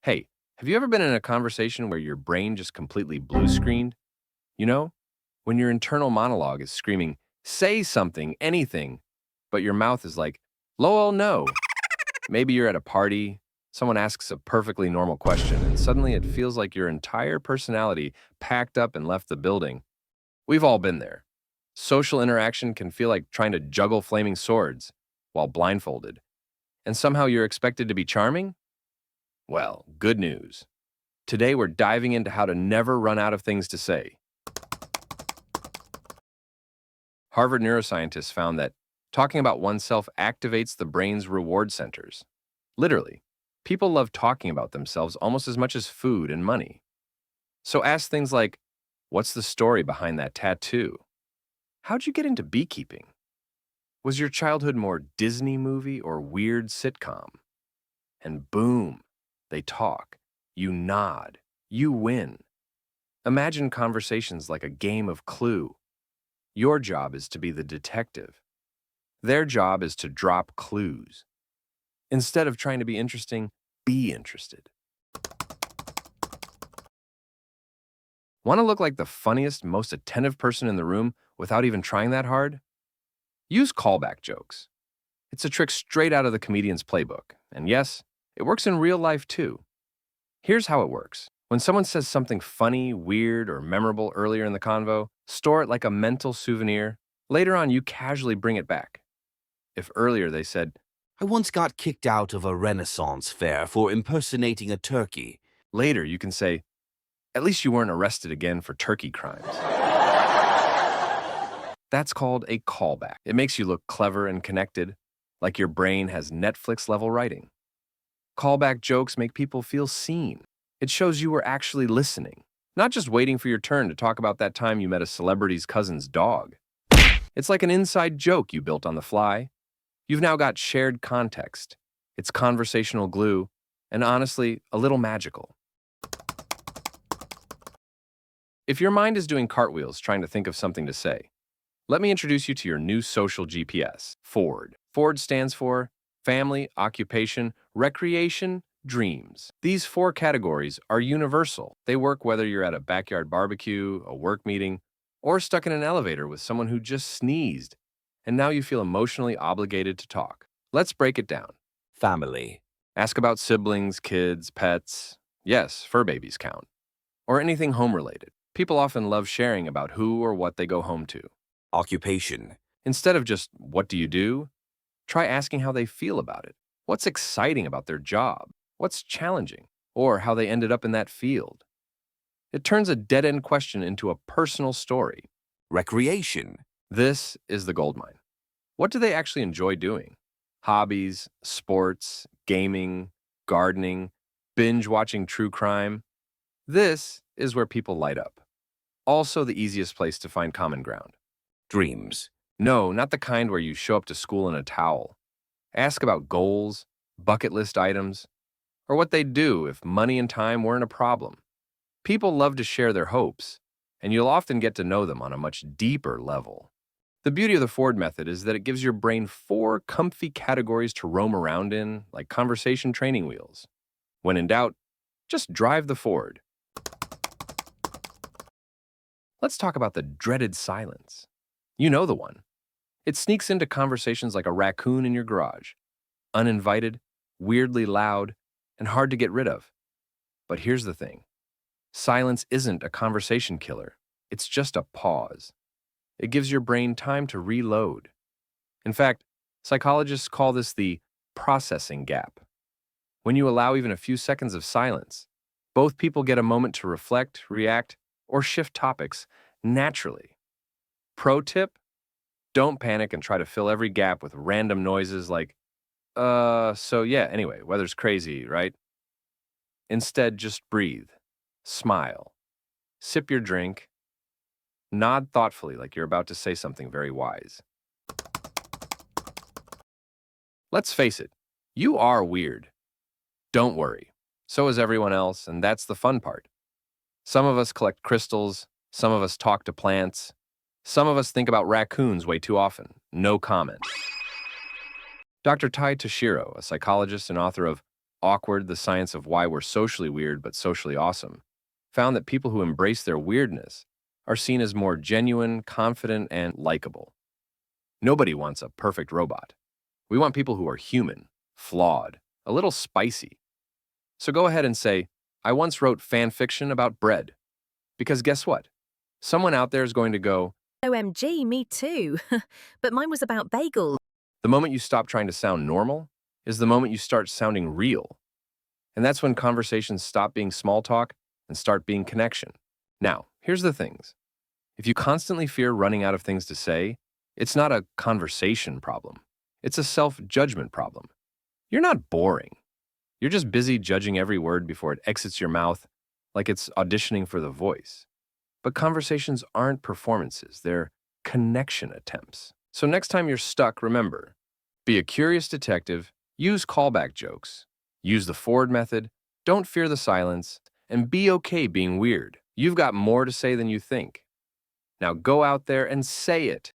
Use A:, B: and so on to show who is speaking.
A: Hey, have you ever been in a conversation where your brain just completely blue screened? You know, when your internal monologue is screaming, say something, anything, but your mouth is like, lol, no. Maybe you're at a party, someone asks a perfectly normal question, and suddenly it feels like your entire personality packed up and left the building. We've all been there. Social interaction can feel like trying to juggle flaming swords while blindfolded, and somehow you're expected to be charming? Well, good news. Today, we're diving into how to never run out of things to say. Harvard neuroscientists found that talking about oneself activates the brain's reward centers. Literally, people love talking about themselves almost as much as food and money. So ask things like, what's the story behind that tattoo? How'd you get into beekeeping? Was your childhood more Disney movie or weird sitcom? And boom, they talk. You nod. You win. Imagine conversations like a game of Clue. Your job is to be the detective. Their job is to drop clues. Instead of trying to be interesting, be interested. Want to look like the funniest, most attentive person in the room without even trying that hard? Use callback jokes. It's a trick straight out of the comedian's playbook. And yes, it works in real life too. Here's how it works. When someone says something funny, weird, or memorable earlier in the convo, store it like a mental souvenir. Later on, you casually bring it back. If earlier they said,
B: I once got kicked out of a Renaissance fair for impersonating a turkey.
A: later you can say, at least you weren't arrested again for turkey crimes. That's called a callback. It makes you look clever and connected, like your brain has Netflix level writing. Callback jokes make people feel seen. It shows you were actually listening, not just waiting for your turn to talk about that time you met a celebrity's cousin's dog. It's like an inside joke you built on the fly. You've now got shared context. It's conversational glue, and honestly, a little magical. If your mind is doing cartwheels trying to think of something to say, let me introduce you to your new social GPS, Ford. Ford stands for family, occupation, recreation, dreams. These four categories are universal. They work whether you're at a backyard barbecue, a work meeting, or stuck in an elevator with someone who just sneezed, and now you feel emotionally obligated to talk. Let's break it down.
B: Family.
A: Ask about siblings, kids, pets. Yes, fur babies count. Or anything home related. People often love sharing about who or what they go home to.
B: Occupation.
A: Instead of just, what do you do? Try asking how they feel about it. What's exciting about their job? What's challenging? Or how they ended up in that field. It turns a dead-end question into a personal story.
B: Recreation.
A: This is the goldmine. What do they actually enjoy doing? Hobbies, sports, gaming, gardening, binge watching true crime. This is where people light up. Also the easiest place to find common ground.
B: Dreams.
A: No, not the kind where you show up to school in a towel. Ask about goals, bucket list items, or what they'd do if money and time weren't a problem. People love to share their hopes, and you'll often get to know them on a much deeper level. The beauty of the Ford method is that it gives your brain four comfy categories to roam around in, like conversation training wheels. When in doubt, just drive the Ford. Let's talk about the dreaded silence. You know the one. It sneaks into conversations like a raccoon in your garage. Uninvited, weirdly loud, and hard to get rid of. But here's the thing. Silence isn't a conversation killer. It's just a pause. It gives your brain time to reload. In fact, psychologists call this the processing gap. When you allow even a few seconds of silence, both people get a moment to reflect, react, or shift topics naturally. Pro tip: don't panic and try to fill every gap with random noises like, so yeah, anyway, weather's crazy, right? Instead, just breathe, smile, sip your drink, nod thoughtfully like you're about to say something very wise. Let's face it, you are weird. Don't worry. So is everyone else, and that's the fun part. Some of us collect crystals, some of us talk to plants, some of us think about raccoons way too often. No comment. Dr. Tai Toshiro, a psychologist and author of Awkward, the science of why we're socially weird but socially awesome, found that people who embrace their weirdness are seen as more genuine, confident, and likable. Nobody wants a perfect robot. We want people who are human, flawed, a little spicy. So go ahead and say, I once wrote fan fiction about bread. Because guess what? Someone out there is going to go,
C: OMG, me too. But mine was about bagels.
A: the moment you stop trying to sound normal is the moment you start sounding real. And that's when conversations stop being small talk and start being connection. Now, here's the things. If you constantly fear running out of things to say, it's not a conversation problem. It's a self-judgment problem. You're not boring. You're just busy judging every word before it exits your mouth like it's auditioning for The Voice. But conversations aren't performances, they're connection attempts. So next time you're stuck, remember, be a curious detective, use callback jokes, use the Ford method, don't fear the silence, and be okay being weird. You've got more to say than you think. Now go out there and say it.